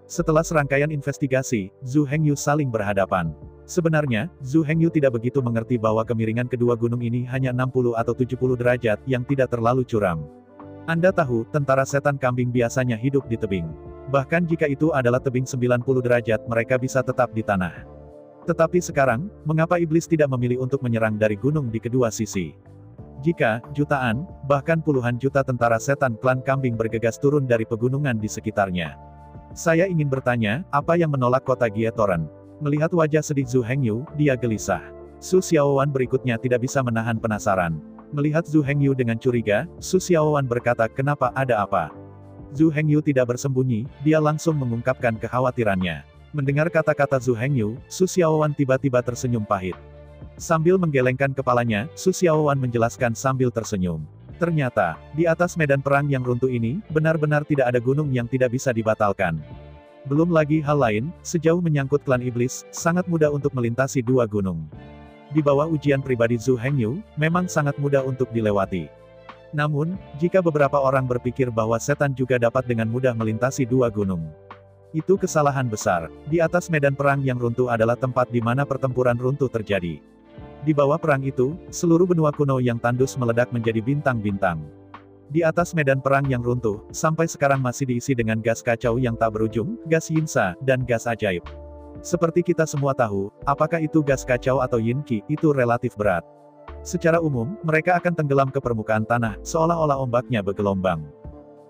Setelah serangkaian investigasi, Zhu Hengyu saling berhadapan. Sebenarnya, Zhu Hengyu tidak begitu mengerti bahwa kemiringan kedua gunung ini hanya 60 atau 70 derajat, yang tidak terlalu curam. Anda tahu, tentara setan kambing biasanya hidup di tebing. Bahkan jika itu adalah tebing 90 derajat, mereka bisa tetap di tanah. Tetapi sekarang, mengapa iblis tidak memilih untuk menyerang dari gunung di kedua sisi? Jika jutaan, bahkan puluhan juta tentara setan klan kambing bergegas turun dari pegunungan di sekitarnya. Saya ingin bertanya, apa yang menolak kota Gietoran? Melihat wajah sedih Zhu Hengyu, dia gelisah. Su Xiaowan berikutnya tidak bisa menahan penasaran. Melihat Zhu Hengyu dengan curiga, Su Xiaowan berkata, kenapa, ada apa? Zhu Hengyu tidak bersembunyi, dia langsung mengungkapkan kekhawatirannya. Mendengar kata-kata Zhu Hengyu, Su Xiaowan tiba-tiba tersenyum pahit. Sambil menggelengkan kepalanya, Su Xiaowan menjelaskan sambil tersenyum. Ternyata, di atas medan perang yang runtuh ini, benar-benar tidak ada gunung yang tidak bisa dibatalkan. Belum lagi hal lain, sejauh menyangkut klan iblis, sangat mudah untuk melintasi 2 gunung. Di bawah ujian pribadi Zhu Hengyu, memang sangat mudah untuk dilewati. Namun, jika beberapa orang berpikir bahwa setan juga dapat dengan mudah melintasi 2 gunung, itu kesalahan besar. Di atas medan perang yang runtuh adalah tempat di mana pertempuran runtuh terjadi. Di bawah perang itu, seluruh benua kuno yang tandus meledak menjadi bintang-bintang. Di atas medan perang yang runtuh, sampai sekarang masih diisi dengan gas kacau yang tak berujung, gas yinsa, dan gas ajaib. Seperti kita semua tahu, apakah itu gas kacau atau yin qi, itu relatif berat. Secara umum, mereka akan tenggelam ke permukaan tanah, seolah-olah ombaknya bergelombang.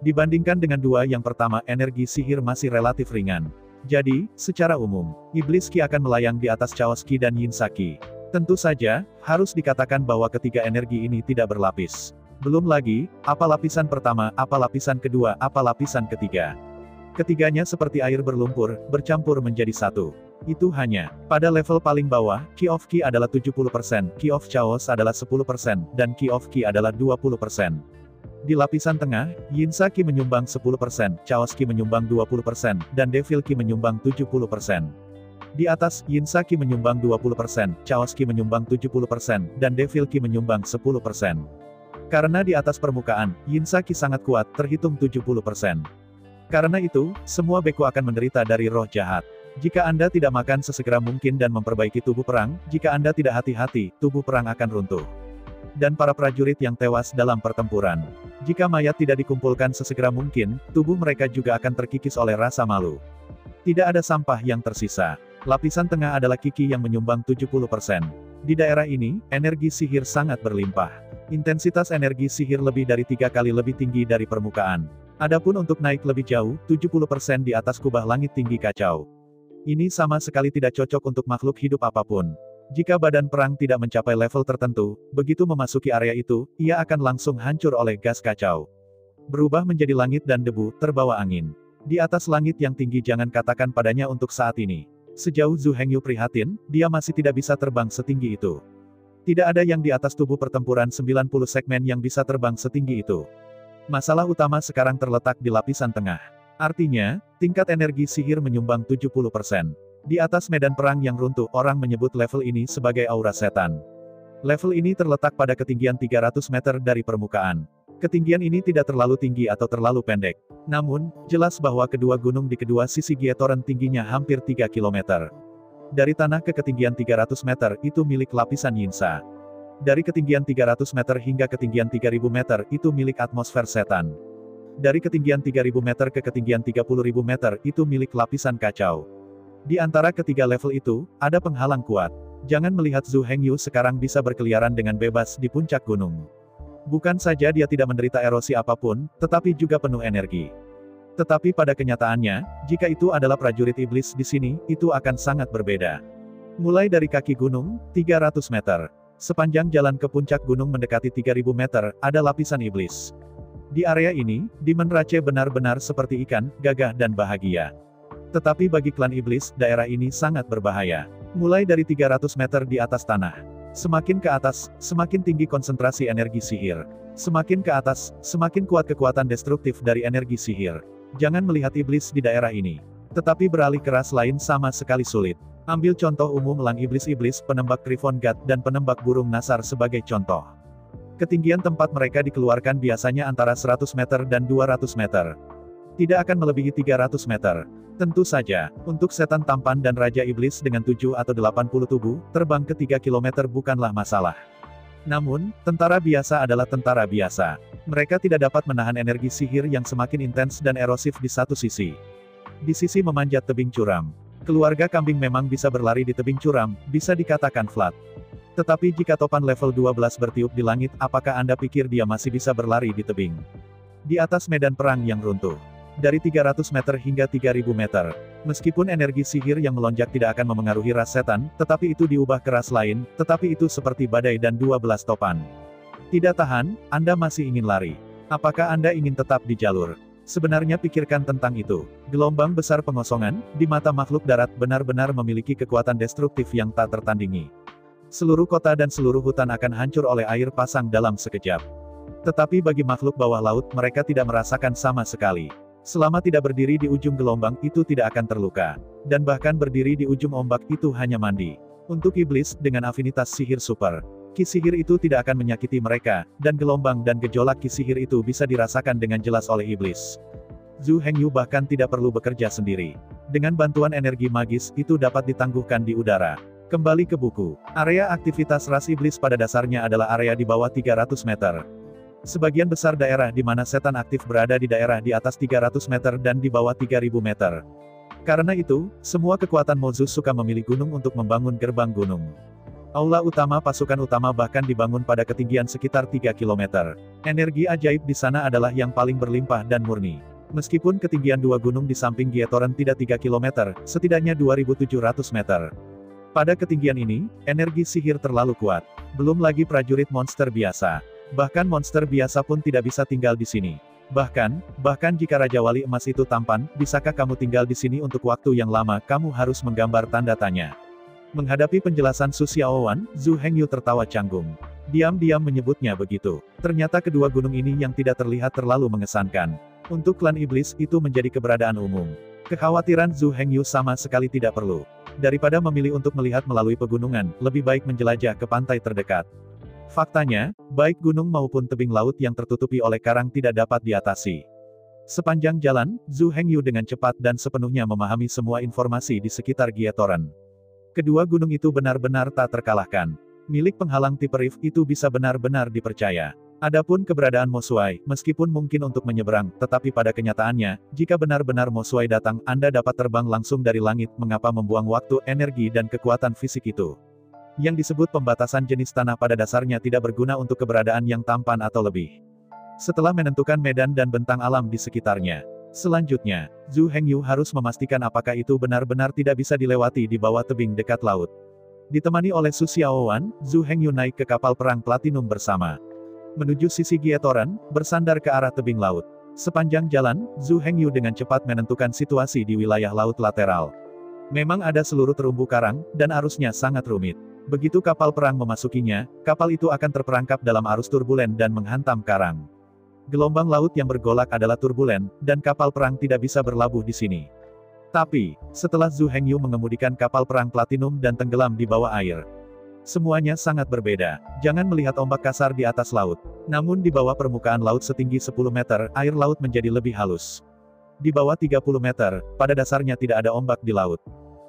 Dibandingkan dengan dua yang pertama, energi sihir masih relatif ringan. Jadi, secara umum, iblis qi akan melayang di atas chaos qi dan yin qi. Tentu saja, harus dikatakan bahwa ketiga energi ini tidak berlapis. Belum lagi, apa lapisan pertama, apa lapisan kedua, apa lapisan ketiga. Ketiganya seperti air berlumpur, bercampur menjadi satu. Itu hanya, pada level paling bawah, Qi of Qi adalah 70%, Qi of Chaos adalah 10%, dan Qi of Qi adalah 20%. Di lapisan tengah, Yin Qi menyumbang 10%, Chaos Qi menyumbang 20%, dan Devil Qi menyumbang 70%. Di atas, Yin Qi menyumbang 20%, Chaos Qi menyumbang 70%, dan Devil Qi menyumbang 10%. Karena di atas permukaan, Yin Qi sangat kuat, terhitung 70%. Karena itu, semua beku akan menderita dari roh jahat. Jika Anda tidak makan sesegera mungkin dan memperbaiki tubuh perang, jika Anda tidak hati-hati, tubuh perang akan runtuh. Dan para prajurit yang tewas dalam pertempuran. Jika mayat tidak dikumpulkan sesegera mungkin, tubuh mereka juga akan terkikis oleh rasa malu. Tidak ada sampah yang tersisa. Lapisan tengah adalah Qi yang menyumbang 70%. Di daerah ini, energi sihir sangat berlimpah. Intensitas energi sihir lebih dari 3 kali lebih tinggi dari permukaan. Adapun untuk naik lebih jauh, 70% di atas kubah langit tinggi kacau. Ini sama sekali tidak cocok untuk makhluk hidup apapun. Jika badan perang tidak mencapai level tertentu, begitu memasuki area itu, ia akan langsung hancur oleh gas kacau. Berubah menjadi langit dan debu, terbawa angin. Di atas langit yang tinggi jangan katakan padanya untuk saat ini. Sejauh Zhu Hengyu prihatin, dia masih tidak bisa terbang setinggi itu. Tidak ada yang di atas tubuh pertempuran 90 segmen yang bisa terbang setinggi itu. Masalah utama sekarang terletak di lapisan tengah. Artinya, tingkat energi sihir menyumbang 70%. Di atas medan perang yang runtuh, orang menyebut level ini sebagai aura setan. Level ini terletak pada ketinggian 300 meter dari permukaan. Ketinggian ini tidak terlalu tinggi atau terlalu pendek. Namun, jelas bahwa kedua gunung di kedua sisi Gietoren tingginya hampir 3 km. Dari tanah ke ketinggian 300 meter, itu milik lapisan Yinsa. Dari ketinggian 300 meter hingga ketinggian 3000 meter, itu milik atmosfer setan. Dari ketinggian 3000 meter ke ketinggian 30.000 meter, itu milik lapisan kacau. Di antara ketiga level itu, ada penghalang kuat. Jangan melihat Zhu Hengyu sekarang bisa berkeliaran dengan bebas di puncak gunung. Bukan saja dia tidak menderita erosi apapun, tetapi juga penuh energi. Tetapi pada kenyataannya, jika itu adalah prajurit iblis di sini, itu akan sangat berbeda. Mulai dari kaki gunung, 300 meter. Sepanjang jalan ke puncak gunung mendekati 3000 meter, ada lapisan iblis. Di area ini, Demon Rache benar-benar seperti ikan, gagah dan bahagia. Tetapi bagi klan iblis, daerah ini sangat berbahaya. Mulai dari 300 meter di atas tanah. Semakin ke atas, semakin tinggi konsentrasi energi sihir. Semakin ke atas, semakin kuat kekuatan destruktif dari energi sihir. Jangan melihat iblis di daerah ini. Tetapi beralih keras lain sama sekali sulit. Ambil contoh umum elang iblis-iblis, penembak Trifon God, dan penembak burung Nasar sebagai contoh. Ketinggian tempat mereka dikeluarkan biasanya antara 100 meter dan 200 meter. Tidak akan melebihi 300 meter. Tentu saja, untuk setan tampan dan Raja Iblis dengan 7 atau 80 tubuh, terbang ke 3 km bukanlah masalah. Namun, tentara biasa adalah tentara biasa. Mereka tidak dapat menahan energi sihir yang semakin intens dan erosif di satu sisi. Di sisi memanjat tebing curam. Keluarga kambing memang bisa berlari di tebing curam, bisa dikatakan flat. Tetapi jika topan level 12 bertiup di langit, apakah Anda pikir dia masih bisa berlari di tebing? Di atas medan perang yang runtuh. Dari 300 meter hingga 3000 meter. Meskipun energi sihir yang melonjak tidak akan memengaruhi ras setan, tetapi itu diubah ke ras lain, tetapi itu seperti badai dan 12 topan. Tidak tahan, Anda masih ingin lari. Apakah Anda ingin tetap di jalur? Sebenarnya pikirkan tentang itu. Gelombang besar pengosongan, di mata makhluk darat benar-benar memiliki kekuatan destruktif yang tak tertandingi. Seluruh kota dan seluruh hutan akan hancur oleh air pasang dalam sekejap. Tetapi bagi makhluk bawah laut, mereka tidak merasakan sama sekali. Selama tidak berdiri di ujung gelombang, itu tidak akan terluka. Dan bahkan berdiri di ujung ombak, itu hanya mandi. Untuk iblis, dengan afinitas sihir super, Ki sihir itu tidak akan menyakiti mereka, dan gelombang dan gejolak ki sihir itu bisa dirasakan dengan jelas oleh iblis. Zhu Hengyu bahkan tidak perlu bekerja sendiri. Dengan bantuan energi magis, itu dapat ditangguhkan di udara. Kembali ke buku. Area aktivitas ras iblis pada dasarnya adalah area di bawah 300 meter. Sebagian besar daerah di mana setan aktif berada di daerah di atas 300 meter dan di bawah 3000 meter. Karena itu, semua kekuatan Mozu suka memilih gunung untuk membangun gerbang gunung. Aula utama pasukan utama bahkan dibangun pada ketinggian sekitar 3 km. Energi ajaib di sana adalah yang paling berlimpah dan murni. Meskipun ketinggian dua gunung di samping Gietoren tidak 3 km, setidaknya 2.700 meter. Pada ketinggian ini, energi sihir terlalu kuat. Belum lagi prajurit monster biasa. Bahkan monster biasa pun tidak bisa tinggal di sini. Bahkan jika Raja Wali Emas itu tampan, bisakah kamu tinggal di sini untuk waktu yang lama? Kamu harus menggambar tanda tanya. Menghadapi penjelasan Su Xiaowan, Zhu Hengyu tertawa canggung. Diam-diam menyebutnya begitu. Ternyata kedua gunung ini yang tidak terlihat terlalu mengesankan. Untuk klan iblis, itu menjadi keberadaan umum. Kekhawatiran Zhu Hengyu sama sekali tidak perlu. Daripada memilih untuk melihat melalui pegunungan, lebih baik menjelajah ke pantai terdekat. Faktanya, baik gunung maupun tebing laut yang tertutupi oleh karang tidak dapat diatasi. Sepanjang jalan, Zhu Hengyu dengan cepat dan sepenuhnya memahami semua informasi di sekitar Gietoren. Kedua gunung itu benar-benar tak terkalahkan. Milik penghalang tipe Rift itu bisa benar-benar dipercaya. Adapun keberadaan Mosuai, meskipun mungkin untuk menyeberang, tetapi pada kenyataannya, jika benar-benar Mosuai datang, Anda dapat terbang langsung dari langit. Mengapa membuang waktu, energi dan kekuatan fisik itu? Yang disebut pembatasan jenis tanah pada dasarnya tidak berguna untuk keberadaan yang tampan atau lebih. Setelah menentukan medan dan bentang alam di sekitarnya, selanjutnya, Zhu Hengyu harus memastikan apakah itu benar-benar tidak bisa dilewati di bawah tebing dekat laut. Ditemani oleh Su Xiaowan, Zhu Hengyu naik ke kapal perang Platinum bersama. Menuju sisi Gietoren, bersandar ke arah tebing laut. Sepanjang jalan, Zhu Hengyu dengan cepat menentukan situasi di wilayah laut lateral. Memang ada seluruh terumbu karang, dan arusnya sangat rumit. Begitu kapal perang memasukinya, kapal itu akan terperangkap dalam arus turbulen dan menghantam karang. Gelombang laut yang bergolak adalah turbulen, dan kapal perang tidak bisa berlabuh di sini. Tapi, setelah Zhu Hengyu mengemudikan kapal perang Platinum dan tenggelam di bawah air, semuanya sangat berbeda. Jangan melihat ombak kasar di atas laut. Namun di bawah permukaan laut setinggi 10 meter, air laut menjadi lebih halus. Di bawah 30 meter, pada dasarnya tidak ada ombak di laut.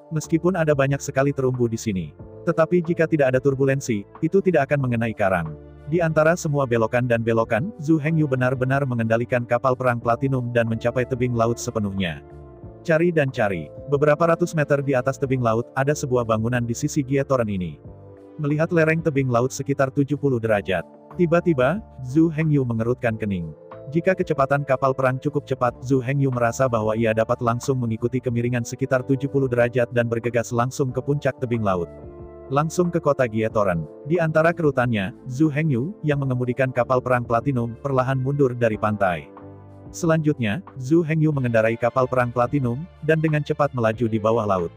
Meskipun ada banyak sekali terumbu di sini. Tetapi jika tidak ada turbulensi, itu tidak akan mengenai karang. Di antara semua belokan dan belokan, Zhu Hengyu benar-benar mengendalikan kapal perang Platinum dan mencapai tebing laut sepenuhnya. Cari dan cari. Beberapa ratus meter di atas tebing laut, ada sebuah bangunan di sisi Gietoren ini. Melihat lereng tebing laut sekitar 70 derajat. Tiba-tiba, Zhu Hengyu mengerutkan kening. Jika kecepatan kapal perang cukup cepat, Zhu Hengyu merasa bahwa ia dapat langsung mengikuti kemiringan sekitar 70 derajat dan bergegas langsung ke puncak tebing laut. Langsung ke kota Gietoren. Di antara kerutannya, Zhu Hengyu, yang mengemudikan kapal perang Platinum, perlahan mundur dari pantai. Selanjutnya, Zhu Hengyu mengendarai kapal perang Platinum, dan dengan cepat melaju di bawah laut.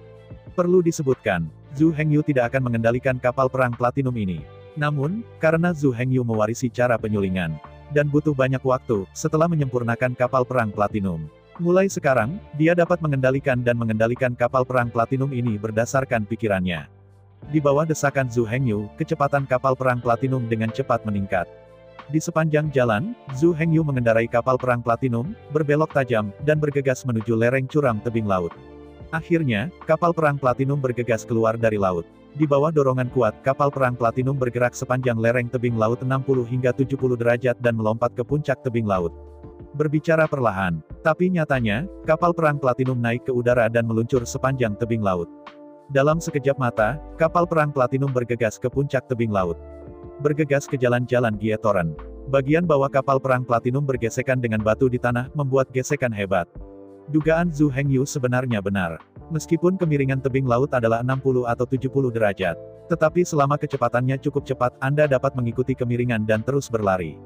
Perlu disebutkan, Zhu Hengyu tidak akan mengendalikan kapal perang Platinum ini. Namun, karena Zhu Hengyu mewarisi cara penyulingan, dan butuh banyak waktu, setelah menyempurnakan kapal perang Platinum. Mulai sekarang, dia dapat mengendalikan kapal perang Platinum ini berdasarkan pikirannya. Di bawah desakan Zhu Hengyu, kecepatan kapal perang Platinum dengan cepat meningkat. Di sepanjang jalan, Zhu Hengyu mengendarai kapal perang Platinum, berbelok tajam, dan bergegas menuju lereng curam tebing laut. Akhirnya, kapal perang Platinum bergegas keluar dari laut. Di bawah dorongan kuat, kapal perang Platinum bergerak sepanjang lereng tebing laut 60 hingga 70 derajat dan melompat ke puncak tebing laut. Berbicara perlahan, tapi nyatanya, kapal perang Platinum naik ke udara dan meluncur sepanjang tebing laut. Dalam sekejap mata, kapal perang Platinum bergegas ke puncak tebing laut. Bergegas ke jalan-jalan Gietoren. Bagian bawah kapal perang Platinum bergesekan dengan batu di tanah, membuat gesekan hebat. Dugaan Zhu Hengyu sebenarnya benar. Meskipun kemiringan tebing laut adalah 60 atau 70 derajat. Tetapi selama kecepatannya cukup cepat, Anda dapat mengikuti kemiringan dan terus berlari.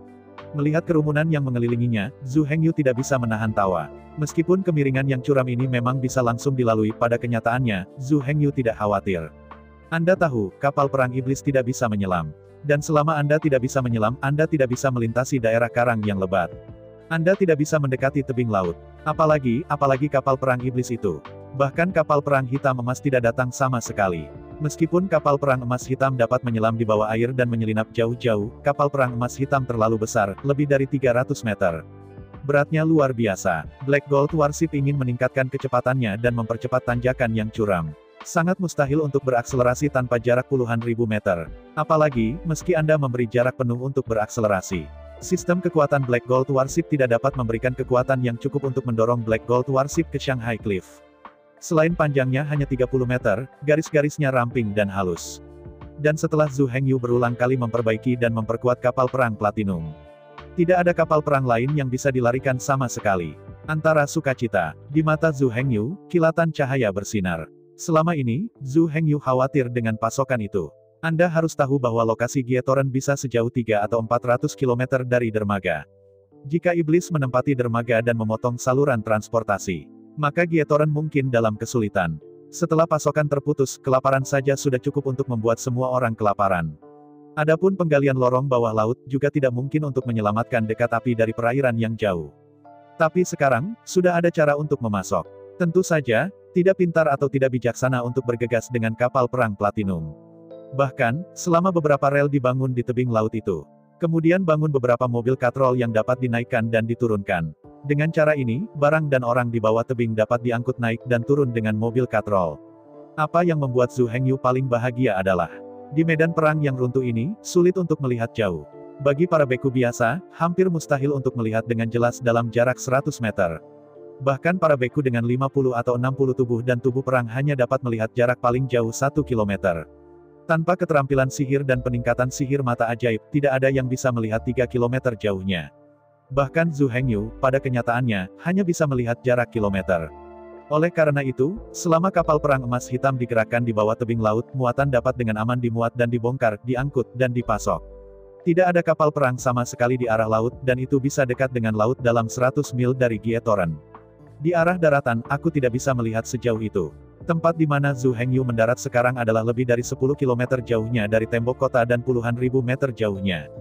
Melihat kerumunan yang mengelilinginya, Zhu Hengyu tidak bisa menahan tawa. Meskipun kemiringan yang curam ini memang bisa langsung dilalui, pada kenyataannya, Zhu Hengyu tidak khawatir. Anda tahu, kapal perang iblis tidak bisa menyelam. Dan selama Anda tidak bisa menyelam, Anda tidak bisa melintasi daerah karang yang lebat. Anda tidak bisa mendekati tebing laut. Apalagi kapal perang iblis itu. Bahkan kapal perang hitam emas tidak datang sama sekali. Meskipun kapal perang emas hitam dapat menyelam di bawah air dan menyelinap jauh-jauh, kapal perang emas hitam terlalu besar, lebih dari 300 meter. Beratnya luar biasa. Black Gold Warship ingin meningkatkan kecepatannya dan mempercepat tanjakan yang curam. Sangat mustahil untuk berakselerasi tanpa jarak puluhan ribu meter. Apalagi, meski Anda memberi jarak penuh untuk berakselerasi. Sistem kekuatan Black Gold Warship tidak dapat memberikan kekuatan yang cukup untuk mendorong Black Gold Warship ke Shanghai Cliff. Selain panjangnya hanya 30 meter, garis-garisnya ramping dan halus. Dan setelah Zhu Hengyu berulang kali memperbaiki dan memperkuat kapal perang Platinum, tidak ada kapal perang lain yang bisa dilarikan sama sekali. Antara sukacita, di mata Zhu Hengyu, kilatan cahaya bersinar. Selama ini, Zhu Hengyu khawatir dengan pasokan itu. Anda harus tahu bahwa lokasi Gietoren bisa sejauh 3 atau 400 km dari dermaga. Jika iblis menempati dermaga dan memotong saluran transportasi, maka Gietoren mungkin dalam kesulitan. Setelah pasokan terputus, kelaparan saja sudah cukup untuk membuat semua orang kelaparan. Adapun penggalian lorong bawah laut juga tidak mungkin untuk menyelamatkan dekat api dari perairan yang jauh. Tapi sekarang, sudah ada cara untuk memasok. Tentu saja, tidak pintar atau tidak bijaksana untuk bergegas dengan kapal perang Platinum. Bahkan, selama beberapa rel dibangun di tebing laut itu, kemudian bangun beberapa mobil katrol yang dapat dinaikkan dan diturunkan. Dengan cara ini, barang dan orang di bawah tebing dapat diangkut naik dan turun dengan mobil katrol. Apa yang membuat Zhu Hengyu paling bahagia adalah, di medan perang yang runtuh ini, sulit untuk melihat jauh. Bagi para beku biasa, hampir mustahil untuk melihat dengan jelas dalam jarak 100 meter. Bahkan para beku dengan 50 atau 60 tubuh dan tubuh perang hanya dapat melihat jarak paling jauh 1 kilometer. Tanpa keterampilan sihir dan peningkatan sihir mata ajaib, tidak ada yang bisa melihat 3 kilometer jauhnya. Bahkan Zhu Hengyu, pada kenyataannya, hanya bisa melihat jarak kilometer. Oleh karena itu, selama kapal perang emas hitam digerakkan di bawah tebing laut, muatan dapat dengan aman dimuat dan dibongkar, diangkut, dan dipasok. Tidak ada kapal perang sama sekali di arah laut, dan itu bisa dekat dengan laut dalam 100 mil dari Gietoren. Di arah daratan, aku tidak bisa melihat sejauh itu. Tempat di mana Zhu Hengyu mendarat sekarang adalah lebih dari 10 km jauhnya dari tembok kota dan puluhan ribu meter jauhnya.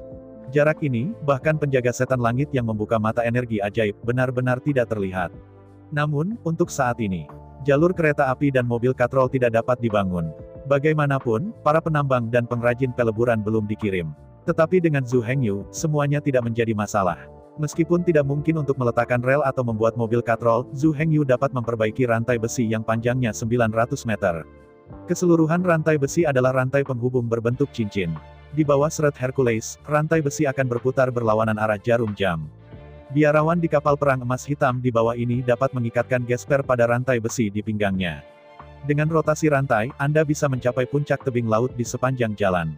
Jarak ini, bahkan penjaga setan langit yang membuka mata energi ajaib, benar-benar tidak terlihat. Namun, untuk saat ini, jalur kereta api dan mobil katrol tidak dapat dibangun. Bagaimanapun, para penambang dan pengrajin peleburan belum dikirim. Tetapi dengan Zhu Hengyu, semuanya tidak menjadi masalah. Meskipun tidak mungkin untuk meletakkan rel atau membuat mobil katrol, Zhu Hengyu dapat memperbaiki rantai besi yang panjangnya 900 meter. Keseluruhan rantai besi adalah rantai penghubung berbentuk cincin. Di bawah seret Hercules, rantai besi akan berputar berlawanan arah jarum jam. Biarawan di kapal perang emas hitam di bawah ini dapat mengikatkan gesper pada rantai besi di pinggangnya. Dengan rotasi rantai, Anda bisa mencapai puncak tebing laut di sepanjang jalan.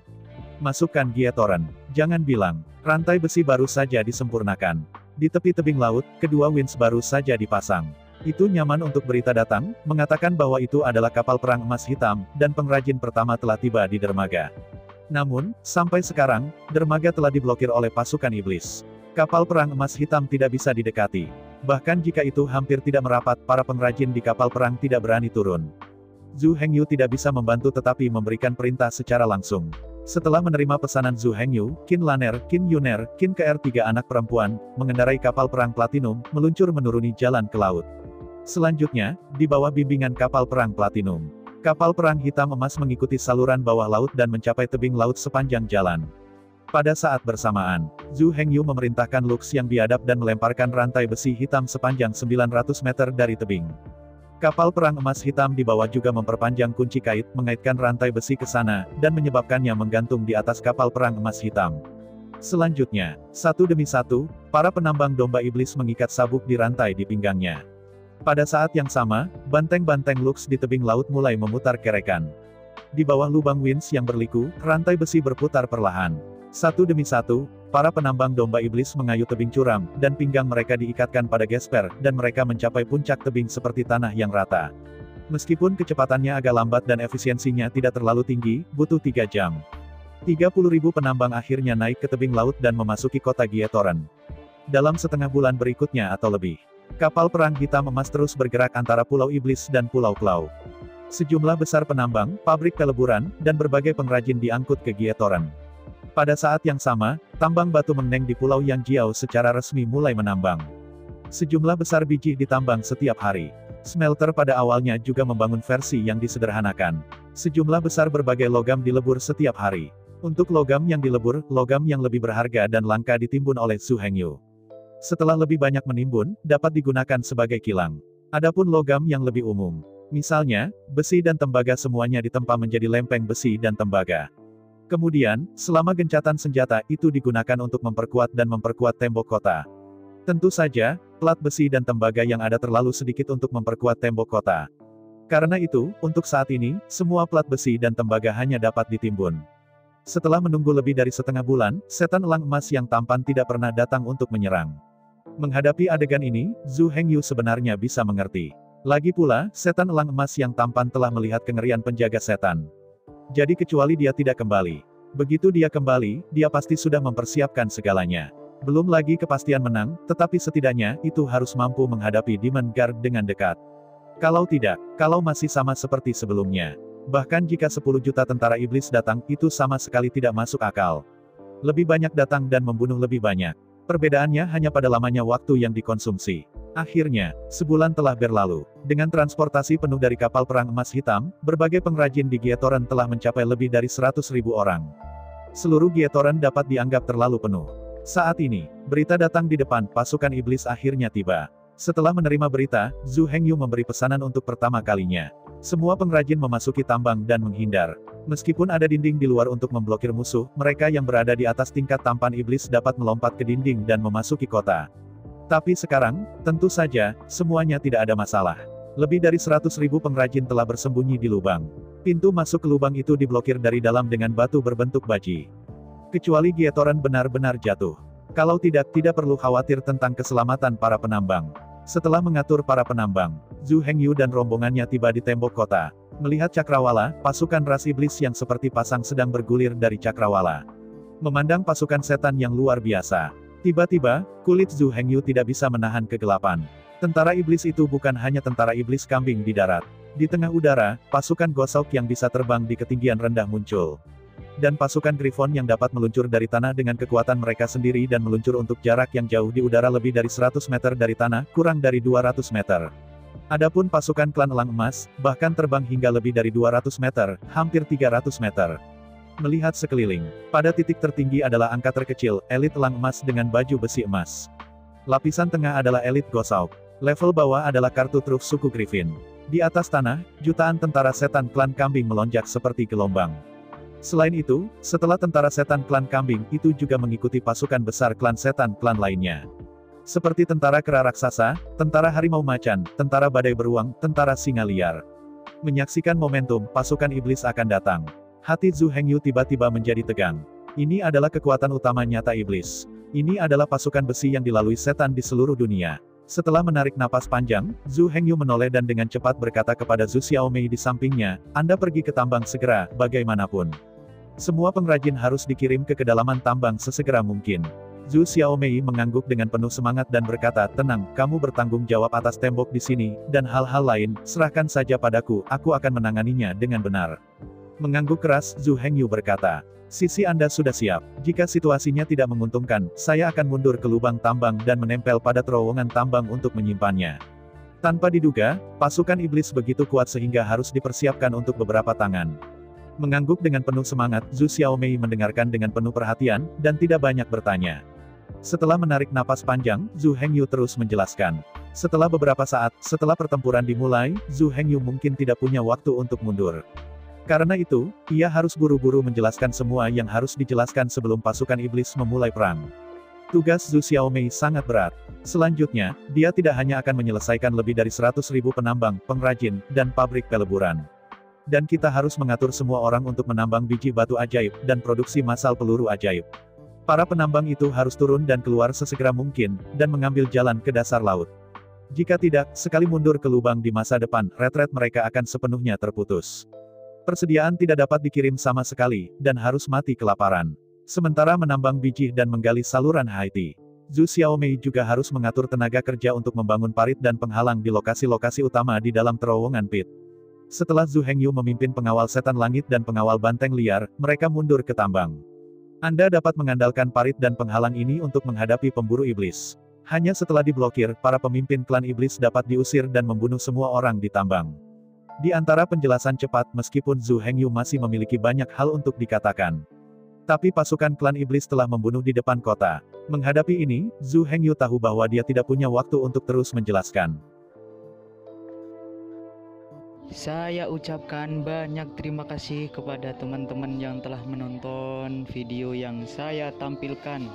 Masukkan Gietoren. Jangan bilang, rantai besi baru saja disempurnakan. Di tepi tebing laut, kedua winch baru saja dipasang. Itu nyaman untuk berita datang, mengatakan bahwa itu adalah kapal perang emas hitam, dan pengrajin pertama telah tiba di dermaga. Namun, sampai sekarang, dermaga telah diblokir oleh pasukan iblis. Kapal perang emas hitam tidak bisa didekati. Bahkan jika itu hampir tidak merapat, para pengrajin di kapal perang tidak berani turun. Zhu Hengyu tidak bisa membantu tetapi memberikan perintah secara langsung. Setelah menerima pesanan Zhu Hengyu, Qin Laner, Qin Yuner, Qin Kr 3 anak perempuan, mengendarai kapal perang Platinum, meluncur menuruni jalan ke laut. Selanjutnya, di bawah bimbingan kapal perang Platinum, kapal perang hitam emas mengikuti saluran bawah laut dan mencapai tebing laut sepanjang jalan. Pada saat bersamaan, Zhu Hengyu memerintahkan Lux yang biadab dan melemparkan rantai besi hitam sepanjang 900 meter dari tebing. Kapal perang emas hitam di bawah juga memperpanjang kunci kait, mengaitkan rantai besi ke sana, dan menyebabkannya menggantung di atas kapal perang emas hitam. Selanjutnya, satu demi satu, para penambang domba iblis mengikat sabuk di rantai di pinggangnya. Pada saat yang sama, banteng-banteng Lux di tebing laut mulai memutar kerekan. Di bawah lubang winch yang berliku, rantai besi berputar perlahan. Satu demi satu, para penambang domba iblis mengayuh tebing curam, dan pinggang mereka diikatkan pada gesper, dan mereka mencapai puncak tebing seperti tanah yang rata. Meskipun kecepatannya agak lambat dan efisiensinya tidak terlalu tinggi, butuh 3 jam. 30.000 penambang akhirnya naik ke tebing laut dan memasuki kota Gietoren. Dalam setengah bulan berikutnya atau lebih, kapal perang hitam emas terus bergerak antara Pulau Iblis dan Pulau Klau. Sejumlah besar penambang, pabrik peleburan, dan berbagai pengrajin diangkut ke Gietoren. Pada saat yang sama, tambang batu meneng di Pulau Yangjiao secara resmi mulai menambang. Sejumlah besar biji ditambang setiap hari. Smelter pada awalnya juga membangun versi yang disederhanakan. Sejumlah besar berbagai logam dilebur setiap hari. Untuk logam yang dilebur, logam yang lebih berharga dan langka ditimbun oleh Zhu Hengyu. Setelah lebih banyak menimbun, dapat digunakan sebagai kilang. Adapun logam yang lebih umum, misalnya, besi dan tembaga semuanya ditempa menjadi lempeng besi dan tembaga. Kemudian, selama gencatan senjata, itu digunakan untuk memperkuat dan memperkuat tembok kota. Tentu saja, plat besi dan tembaga yang ada terlalu sedikit untuk memperkuat tembok kota. Karena itu, untuk saat ini, semua plat besi dan tembaga hanya dapat ditimbun. Setelah menunggu lebih dari setengah bulan, setan elang emas yang tampan tidak pernah datang untuk menyerang. Menghadapi adegan ini, Zhu Hengyu sebenarnya bisa mengerti. Lagi pula, setan elang emas yang tampan telah melihat kengerian penjaga setan. Jadi kecuali dia tidak kembali. Begitu dia kembali, dia pasti sudah mempersiapkan segalanya. Belum lagi kepastian menang, tetapi setidaknya, itu harus mampu menghadapi Demon Guard dengan dekat. Kalau tidak, kalau masih sama seperti sebelumnya. Bahkan jika 10 juta tentara iblis datang, itu sama sekali tidak masuk akal. Lebih banyak datang dan membunuh lebih banyak. Perbedaannya hanya pada lamanya waktu yang dikonsumsi. Akhirnya, sebulan telah berlalu. Dengan transportasi penuh dari kapal perang emas hitam, berbagai pengrajin di Gietoran telah mencapai lebih dari 100.000 orang. Seluruh Gietoran dapat dianggap terlalu penuh. Saat ini, berita datang di depan, pasukan iblis akhirnya tiba. Setelah menerima berita, Zhu Hengyu memberi pesanan untuk pertama kalinya. Semua pengrajin memasuki tambang dan menghindar. Meskipun ada dinding di luar untuk memblokir musuh, mereka yang berada di atas tingkat tampan iblis dapat melompat ke dinding dan memasuki kota. Tapi sekarang, tentu saja, semuanya tidak ada masalah. Lebih dari 100.000 pengrajin telah bersembunyi di lubang. Pintu masuk ke lubang itu diblokir dari dalam dengan batu berbentuk baji. Kecuali Gietoran benar-benar jatuh. Kalau tidak perlu khawatir tentang keselamatan para penambang. Setelah mengatur para penambang, Zhu Hengyu dan rombongannya tiba di tembok kota. Melihat cakrawala, pasukan ras iblis yang seperti pasang sedang bergulir dari cakrawala. Memandang pasukan setan yang luar biasa. Tiba-tiba, kulit Zhu Hengyu tidak bisa menahan kegelapan. Tentara iblis itu bukan hanya tentara iblis kambing di darat. Di tengah udara, pasukan gosok yang bisa terbang di ketinggian rendah muncul. Dan pasukan Griffon yang dapat meluncur dari tanah dengan kekuatan mereka sendiri dan meluncur untuk jarak yang jauh di udara lebih dari 100 meter dari tanah, kurang dari 200 meter. Adapun pasukan klan elang emas, bahkan terbang hingga lebih dari 200 meter, hampir 300 meter. Melihat sekeliling, pada titik tertinggi adalah angka terkecil, elit elang emas dengan baju besi emas. Lapisan tengah adalah elit Gosauk. Level bawah adalah kartu truf suku Griffin. Di atas tanah, jutaan tentara setan klan kambing melonjak seperti gelombang. Selain itu, setelah tentara setan klan kambing, itu juga mengikuti pasukan besar klan setan klan lainnya. Seperti tentara kera raksasa, tentara harimau macan, tentara badai beruang, tentara singa liar. Menyaksikan momentum, pasukan iblis akan datang. Hati Zhu Hengyu tiba-tiba menjadi tegang. Ini adalah kekuatan utama nyata iblis. Ini adalah pasukan besi yang dilalui setan di seluruh dunia. Setelah menarik napas panjang, Zhu Hengyu menoleh dan dengan cepat berkata kepada Zhu Xiaomei di sampingnya, Anda pergi ke tambang segera, bagaimanapun. Semua pengrajin harus dikirim ke kedalaman tambang sesegera mungkin. Zhu Xiaomei mengangguk dengan penuh semangat dan berkata, tenang, kamu bertanggung jawab atas tembok di sini, dan hal-hal lain, serahkan saja padaku, aku akan menanganinya dengan benar. Mengangguk keras, Zhu Hengyu berkata, sisi Anda sudah siap. Jika situasinya tidak menguntungkan, saya akan mundur ke lubang tambang dan menempel pada terowongan tambang untuk menyimpannya. Tanpa diduga, pasukan iblis begitu kuat sehingga harus dipersiapkan untuk beberapa tangan. Mengangguk dengan penuh semangat, Zhu Xiaomei mendengarkan dengan penuh perhatian, dan tidak banyak bertanya. Setelah menarik napas panjang, Zhu Hengyu terus menjelaskan. Setelah beberapa saat, setelah pertempuran dimulai, Zhu Hengyu mungkin tidak punya waktu untuk mundur. Karena itu, ia harus buru-buru menjelaskan semua yang harus dijelaskan sebelum pasukan iblis memulai perang. Tugas Zhu Xiaomei sangat berat. Selanjutnya, dia tidak hanya akan menyelesaikan lebih dari 100.000 penambang, pengrajin, dan pabrik peleburan. Dan kita harus mengatur semua orang untuk menambang biji batu ajaib, dan produksi massal peluru ajaib. Para penambang itu harus turun dan keluar sesegera mungkin, dan mengambil jalan ke dasar laut. Jika tidak, sekali mundur ke lubang di masa depan, retret mereka akan sepenuhnya terputus. Persediaan tidak dapat dikirim sama sekali, dan harus mati kelaparan. Sementara menambang biji dan menggali saluran Haiti. Zhu Xiaomei juga harus mengatur tenaga kerja untuk membangun parit dan penghalang di lokasi-lokasi utama di dalam terowongan pit. Setelah Zhu Hengyu memimpin pengawal setan langit dan pengawal banteng liar, mereka mundur ke tambang. Anda dapat mengandalkan parit dan penghalang ini untuk menghadapi pemburu iblis. Hanya setelah diblokir, para pemimpin klan iblis dapat diusir dan membunuh semua orang di tambang. Di antara penjelasan cepat, meskipun Zhu Hengyu masih memiliki banyak hal untuk dikatakan. Tapi pasukan klan iblis telah membunuh di depan kota. Menghadapi ini, Zhu Hengyu tahu bahwa dia tidak punya waktu untuk terus menjelaskan. Saya ucapkan banyak terima kasih kepada teman-teman yang telah menonton video yang saya tampilkan.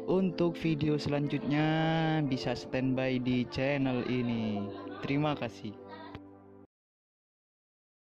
Untuk video selanjutnya bisa standby di channel ini. Terima kasih.